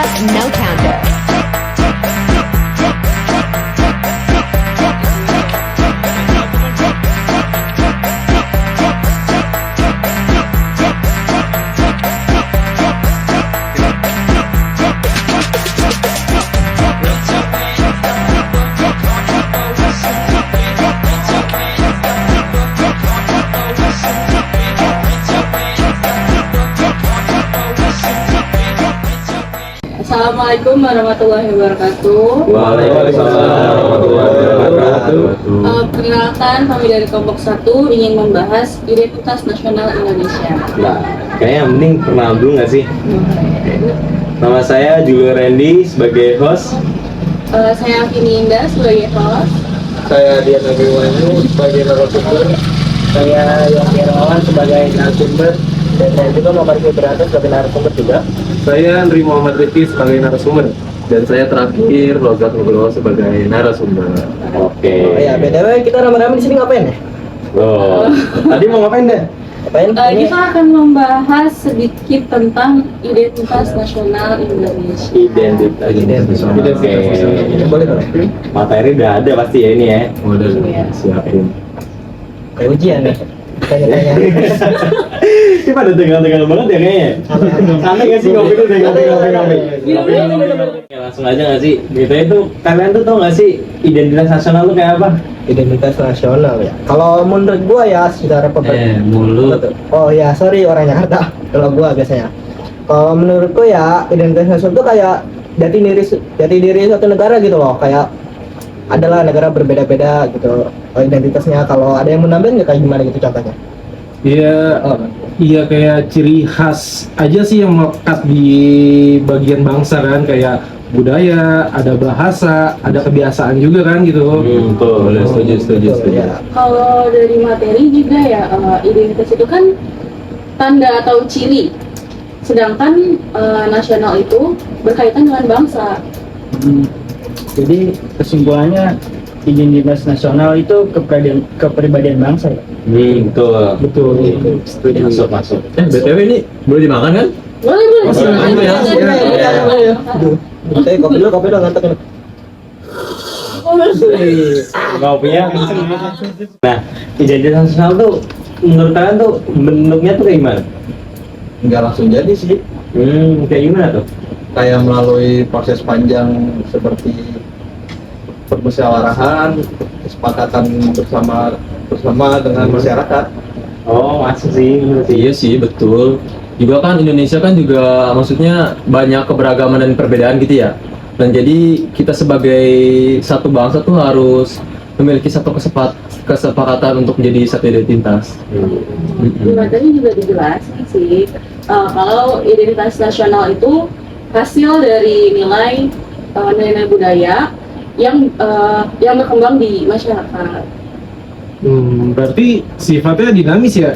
No counter. Assalamualaikum warahmatullahi wabarakatuh. Waalaikumsalam warahmatullahi wabarakatuh. Perkenalkan, kami dari kelompok 1 ingin membahas identitas nasional Indonesia. Nah, kayaknya yang penting perkenalan dulu nggak sih? Nama saya Julio Randy sebagai host. Saya Vini Indah sebagai host. Saya Dian Abimanyu sebagai narasumber. Saya Yogi Rawan sebagai narasumber. Dan saya juga Muhammad Fibrata sebagai narasumber juga. Saya Andri Muhammad Rifki sebagai narasumber. Dan saya terakhir Logat Nugroho sebagai narasumber. Oke. Oh ya, BTW kita rame-rame di sini ngapain ya? Oh, tadi mau ngapain deh? Ngapain? Kita akan membahas sedikit tentang identitas nasional Indonesia. Identitas. Oke. Boleh boleh. Materi udah ada pasti ya ini ya. Udah Iya. siapin. Kayak ujian nih. Tanya-tanya. Ini pada tegang-tegang banget ya kayaknya. Santai nggak sih kopi itu tegang-tegang? Ya, langsung aja nggak sih? Gitu itu kalian tuh tau nggak sih identitas nasional tuh kayak apa? Identitas nasional ya. Kalau menurut gua ya secara Mulut. Oh ya, sorry orang Jakarta. Kalau gua biasanya. Kalau menurutku ya identitas nasional itu kayak jati diri suatu negara gitu loh. Kayak adalah negara berbeda-beda gitu identitasnya. Kalau ada yang mau nambahin nggak kayak gimana gitu contohnya? Iya kayak ciri khas aja sih yang melekat di bagian bangsa kan, kayak budaya, ada bahasa, ada kebiasaan juga kan gitu. Betul. Setuju. Ya. Kalau dari materi juga ya, identitas itu kan tanda atau ciri. Sedangkan nasional itu berkaitan dengan bangsa. Jadi kesimpulannya identitas nasional itu kepribadian bangsa ya. Betul. Betul. Masuk. BTW ini boleh dimakan kan? Boleh. Masih Silakan. lama ya? Kopi dulu ngantuk ini. Kopinya kenceng. Nah, identitas nasional tuh menurut kalian tuh bentuknya tuh kayak gimana? Nggak langsung jadi sih, Kayak gimana tuh? kayak melalui proses panjang seperti permusyawarahan, kesepakatan bersama dengan masyarakat. Oh, masuk sih. menurut sih. Iya sih, betul. Juga kan Indonesia kan juga maksudnya banyak keberagaman dan perbedaan gitu ya. Dan jadi kita sebagai satu bangsa tuh harus memiliki satu kesepakatan untuk menjadi satu identitas. Di materi juga dijelasin sih, kalau identitas nasional itu hasil dari nilai budaya yang berkembang di masyarakat. Berarti sifatnya dinamis ya,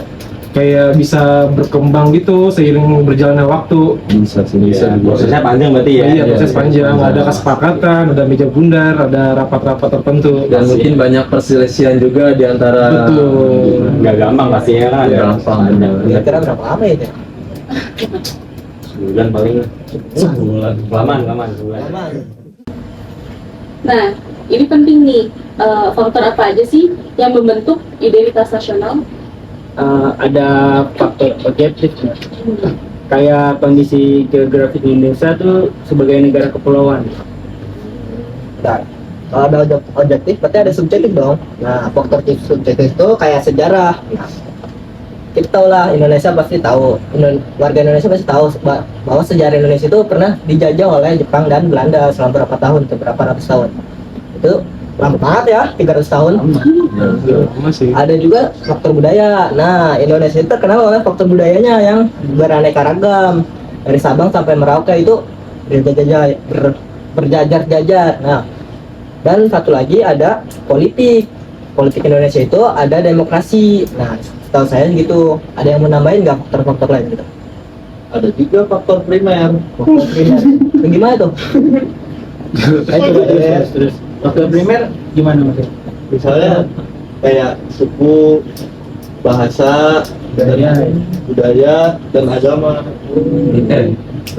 kayak bisa berkembang gitu seiring berjalannya waktu. Bisa sih, bisa. Prosesnya panjang berarti ya. Iya, proses panjang, iya. ada kesepakatan, ada meja bundar, ada rapat-rapat tertentu. Dan mungkin banyak perselisihan juga di antara. Betul. Nggak gampang pastinya kan. Nggak gampang. Kira-kira berapa lama itu? Sebulan paling. Sebulan. Laman sebulan. Nah, ini penting nih, faktor apa aja sih yang membentuk identitas nasional? Ada faktor objektif ya. Kayak kondisi geografis Indonesia tuh sebagai negara kepulauan. Nah, kalau ada objektif berarti ada subjektif dong. Nah, faktor subjektif itu kayak sejarah. Nah, kita tahu lah, Indonesia pasti tahu, warga Indonesia pasti tahu bahwa sejarah Indonesia itu pernah dijajah oleh Jepang dan Belanda selama berapa tahun, berapa ratus tahun. Itu lama banget ya, 300 tahun. Masih. Ada juga faktor budaya. Nah, Indonesia itu terkenal oleh faktor budayanya yang beraneka ragam. Dari Sabang sampai Merauke itu berjajar-jajar. Nah, dan satu lagi ada politik. Politik Indonesia itu ada demokrasi. Nah, setahu saya gitu. Ada yang menambahin nggak faktor-faktor lain gitu? Ada juga faktor primer. Faktor primer. Gimana tuh? Terus faktor primer gimana mas? Misalnya kayak suku, bahasa, budaya dan agama.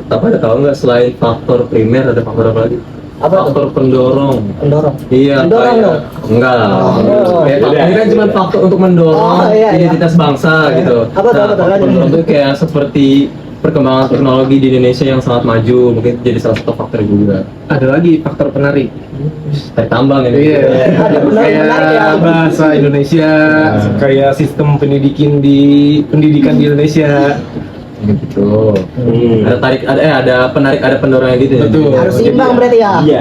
Apa ada tahu nggak selain faktor primer ada faktor apa lagi? Apa tuh? Faktor pendorong. Pendorong. Iya. Pendorong kayak- dong? Enggak. Oh. Kayak ini kan cuma faktor untuk mendorong Oh, iya, iya. identitas bangsa gitu. Apa tuh, apa tuh? faktor pendorong itu kayak seperti perkembangan teknologi di Indonesia yang sangat maju, mungkin jadi salah satu faktor juga. Ada lagi faktor penarik. Tarik tambang ini. Iya. Ada menarik ya. Kayak bahasa Indonesia, kayak sistem pendidikan di Indonesia. Gitu. Hmm. Ada penarik, ada pendorongnya gitu ya. Betul. Harus seimbang berarti ya. Iya.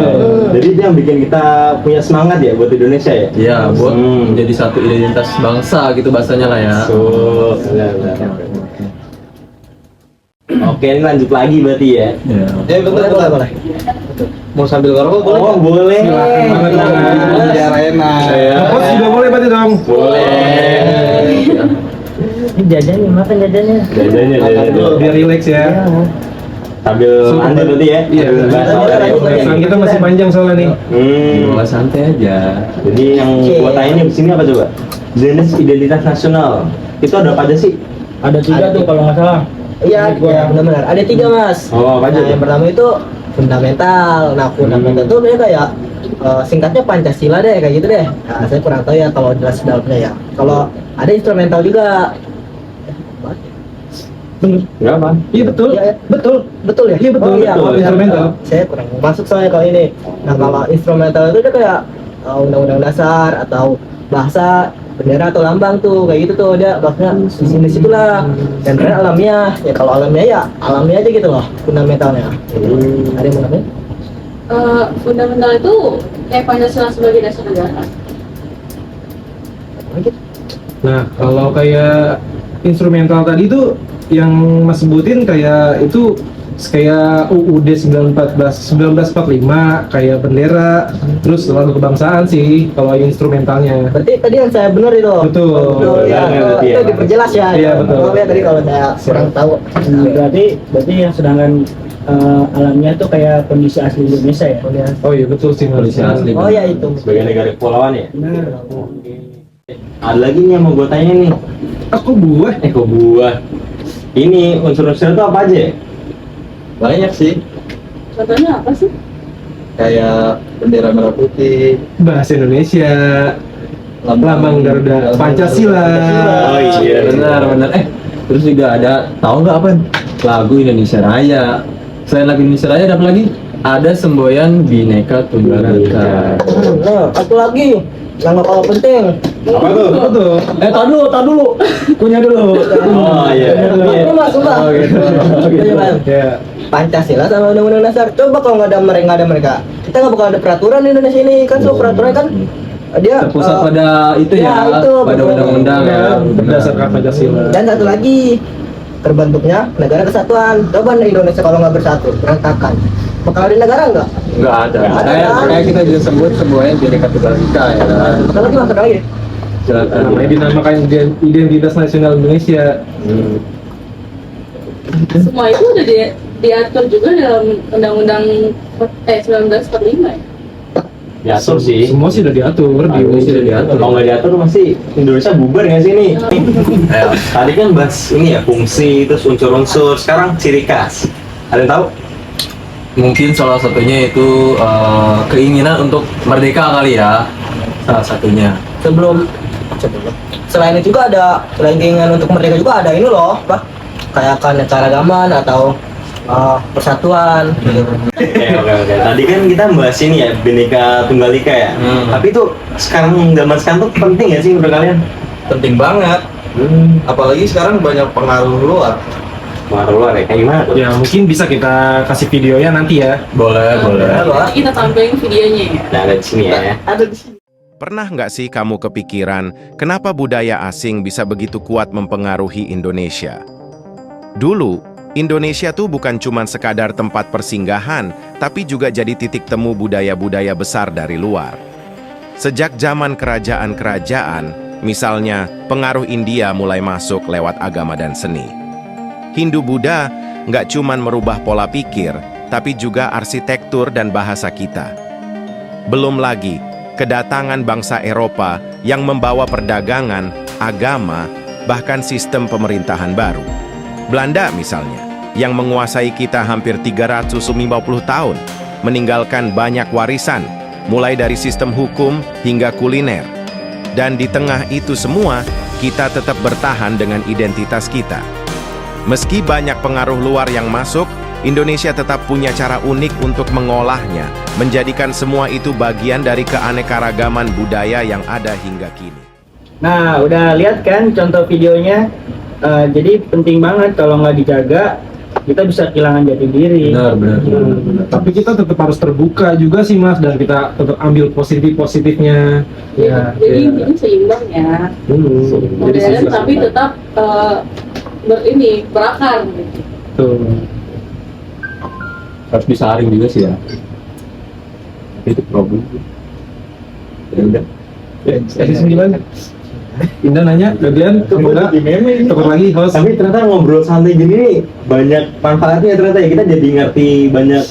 Jadi itu yang bikin kita punya semangat ya buat Indonesia ya. Iya, buat Hmm. menjadi satu identitas bangsa gitu bahasanya lah ya. So, benar. Oke, ini lanjut lagi berarti ya. Iya. Bentar, bentar. Boleh. Mau sambil ngerokok boleh? Oh, boleh. Silakan banget, Mas. Biar enak. Ngekos juga boleh berarti dong. Boleh. Ini jajannya, makan jajannya. Jajannya. Biar relax ya. Sambil lanjut berarti ya. Iya. Sambil bahas apa ya. Pembahasan kita masih panjang soalnya nih. Bawa santai aja. Jadi yang gua tanya di sini apa coba? Jenis identitas nasional. Itu ada apa aja sih? Ada 3 tuh kalau nggak salah. Iya, Gua- benar-benar. Ada 3 Mas. Oh, apa aja Nah, tuh? yang pertama itu fundamental. Nah, fundamental itu dia kayak singkatnya Pancasila deh, kayak gitu deh. Nah, saya kurang tahu ya kalau jelas dalamnya ya. Kalau ada instrumental juga. Enggak apa? Iya betul. Iya, betul, betul ya. Iya, betul, Oh, iya, betul, maaf ya. instrumental. Saya kurang masuk soalnya kalau ini. Nah, kalau instrumental itu dia kayak undang-undang dasar atau bahasa bendera atau lambang tuh kayak gitu tuh dia bahasnya di sini situlah. Dan sebenarnya alamiah ya, kalau alamiah ya alamiah aja gitu loh fundamentalnya. Ada yang mau namanya? Fundamental itu kayak Pancasila sebagai dasar negara. Lagi? Nah, kalau kayak instrumental tadi tuh yang Mas sebutin kayak itu kayak UUD 1945 kayak bendera, terus lagu kebangsaan sih kalau instrumentalnya. Berarti tadi yang saya benar itu. Betul. Betul ya. Benar, Oh, berarti itu ya. diperjelas ya. Iya, betul. Maaf ya tadi kalau saya kurang tahu. Berarti yang sedangkan alamnya tuh kayak kondisi asli Indonesia ya. Oh iya betul sih Kondisi asli. Oh ya itu. Sebagai negara kepulauan ya. Benar. Ada lagi nih yang mau gue tanya nih. Aku buah. Kok buah? Ini unsur-unsur itu apa aja ya? Banyak sih. Contohnya apa sih? Kayak bendera merah putih, Bahasa Indonesia, lambang Garuda, Pancasila. Oh iya, Benar. Terus juga ada, tahu nggak apa? Lagu Indonesia Raya. Selain lagu Indonesia Raya ada apa lagi? Ada semboyan Bhinneka Tunggal Ika. Nah, satu lagi yang nggak kalah penting. Apa tuh? Apa tuh? Tar dulu. Punya dulu. Oh iya. Itu mas, sumpah. Oh, gitu. Iya, Bang. Ya. Pancasila sama Undang-Undang Dasar. Coba kalau nggak ada mereka, kita nggak bakal ada peraturan di Indonesia ini kan. So peraturan kan dia Terpusat pada itu ya, ya, itu, pada betul. undang-undang ya. Berdasarkan Pancasila. Dan satu lagi terbentuknya negara kesatuan. Coba Indonesia kalau nggak bersatu, berantakan. Bakal ada negara nggak? Nggak ada. Nggak ada. Kayak kita juga sebut semboyan Bhinneka Tunggal Ika ya. Bakal lagi masuk lagi. Namanya dinamakan identitas nasional Indonesia. Semua itu udah diatur juga dalam Undang-Undang 1945 ya. Diatur sih. Semua sih udah diatur di Indonesia udah diatur. Kalau nggak diatur pasti Indonesia bubar nggak sih nih? Tadi kan bahas ini ya fungsi, terus unsur-unsur. Sekarang ciri khas. Ada yang tahu? Mungkin salah satunya itu keinginan untuk merdeka kali ya. Salah satunya. Sebelum selain itu juga ada, selain keinginan untuk merdeka juga ada ini loh, apa? Kayak keanekaragaman atau persatuan gitu. Oke. Tadi kan kita bahas ini ya Bhinneka Tunggal Ika ya. Tapi itu sekarang zaman sekarang tuh penting ya sih menurut kalian? penting banget. Apalagi sekarang banyak pengaruh luar. Pengaruh luar ya, kayak gimana tuh? Ya mungkin bisa kita kasih videonya nanti ya. Boleh. Nanti kita tampilin videonya ya. Nah, ada di sini ya. Ada di sini. Pernah nggak sih kamu kepikiran kenapa budaya asing bisa begitu kuat mempengaruhi Indonesia? Dulu, Indonesia tuh bukan cuma sekadar tempat persinggahan, tapi juga jadi titik temu budaya-budaya besar dari luar. Sejak zaman kerajaan-kerajaan, misalnya pengaruh India mulai masuk lewat agama dan seni. Hindu-Buddha nggak cuma merubah pola pikir, tapi juga arsitektur dan bahasa kita. Belum lagi, kedatangan bangsa Eropa yang membawa perdagangan, agama, bahkan sistem pemerintahan baru. Belanda misalnya, yang menguasai kita hampir 350 tahun, meninggalkan banyak warisan, mulai dari sistem hukum hingga kuliner. Dan di tengah itu semua, kita tetap bertahan dengan identitas kita. Meski banyak pengaruh luar yang masuk, Indonesia tetap punya cara unik untuk mengolahnya, menjadikan semua itu bagian dari keanekaragaman budaya yang ada hingga kini. Nah, udah lihat kan contoh videonya? Jadi penting banget kalau nggak dijaga, kita bisa kehilangan jati diri. Benar. Tapi kita tetap harus terbuka juga sih Mas, dan kita tetap ambil positifnya. Ya, Jadi intinya seimbang ya. Modern tapi tetap berakar gitu. Tuh. Harus disaring juga sih ya. Itu problem. Ya udah. Sesi 9. Indah nanya, Gaglian, semoga tukar lagi host. Tapi ternyata ngobrol santai gini nih banyak manfaatnya ternyata ya. Kita jadi ngerti banyak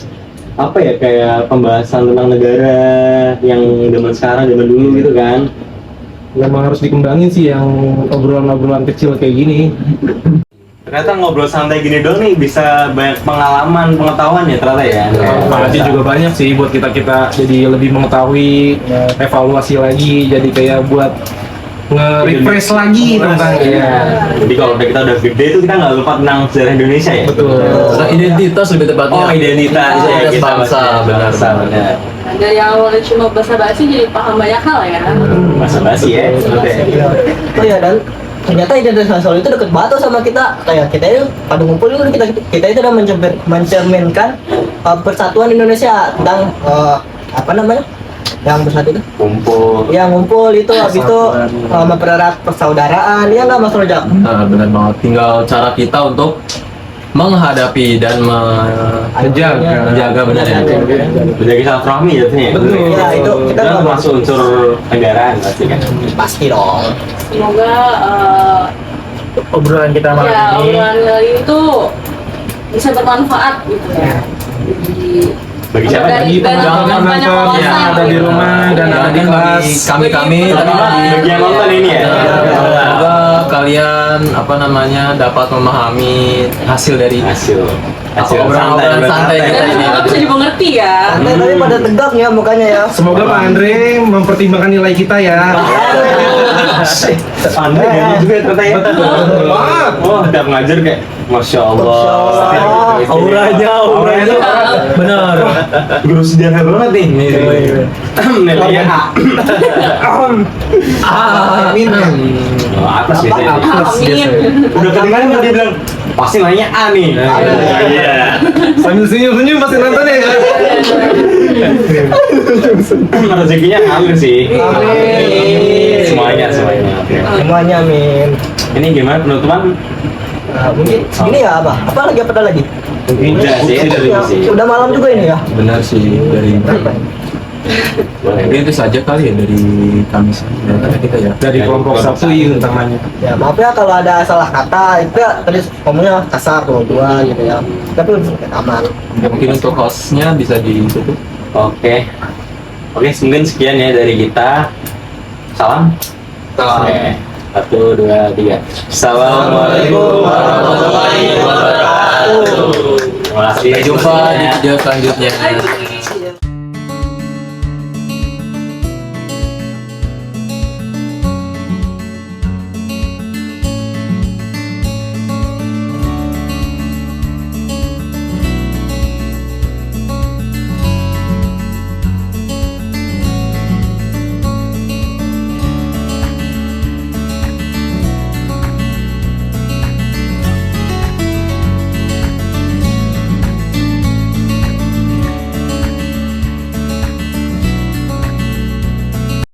apa ya, kayak pembahasan tentang negara yang zaman dulu gitu kan. Memang harus dikembangin sih yang obrolan-obrolan kecil kayak gini. Ternyata ngobrol santai gini doang nih bisa banyak pengalaman, pengetahuan ya ternyata ya. Makanya juga banyak sih buat kita jadi lebih mengetahui, evaluasi lagi, jadi kayak buat nge-refresh lagi tentang Jadi kalau kita udah gede tuh kita nggak lupa tentang sejarah Indonesia ya. betul. Tentang identitas lebih tepatnya. Oh, identitas Identitas kita bangsa, benar. benar. Nah, dari awalnya cuma basa-basi jadi paham banyak hal ya. Masa basi ya. Oh ya, dan ternyata identitas nasional itu deket banget tuh sama kita. Kayak kita itu pada ngumpul itu kita itu udah mencerminkan persatuan Indonesia tentang apa namanya? Yang bersatu itu? Kumpul. Ya ngumpul itu, habis itu mempererat persaudaraan, ya nggak Mas Rojak? Nah, benar banget. Tinggal cara kita untuk menghadapi dan menjaga benar ya. Menjaga silaturahmi jatuhnya. Betul. Ya, itu kita Dan nggak masuk unsur negaraan pasti kan. pasti dong. Semoga Obrolan kita malam ya ini obrolan kali ini tuh bisa bermanfaat gitu ya. Jadi Bagi siapa? Bagi Bagi banyak penonton wawasan yang ada di gitu. rumah dan ada di kelas. kami Bagi yang nonton ini ya. semoga kalian dapat memahami hasil dari Hasil obrolan santai kita Dan ini. semoga bisa dimengerti ya. Santai tapi pada tegak ya mukanya ya. Semoga Pak Andre mempertimbangkan nilai kita ya. Pandai gini juga ternyata ya. Wah, udah ngajar kayak Masya Allah. Auranya Benar. guru sejarah banget nih. Nilainya A. Amin. Oh, atas biasanya. Amin. Udah kedengaran kan dia bilang pasti nilainya A nih. Iya. Sambil senyum-senyum pasti nonton ya. Rezekinya ngalir sih. Amin. Semuanya. Semuanya amin. Ini gimana penutupan? Mungkin segini ya apa? Apa lagi? Udah sih dari Ya, sini. udah malam juga ini ya. Benar sih dari Berapa? mungkin itu saja kali ya dari kami kita ya. Dari kelompok satu utamanya. Ya maaf ya kalau ada salah kata, itu ya tadi ngomongnya kasar dua gitu ya. Tapi aman. Ya, mungkin untuk hostnya bisa ditutup. Oke, mungkin sekian ya dari kita. Salam. Oke. 1, 2, 3. Assalamualaikum warahmatullahi wabarakatuh. Terima kasih. Sampai jumpa di video selanjutnya.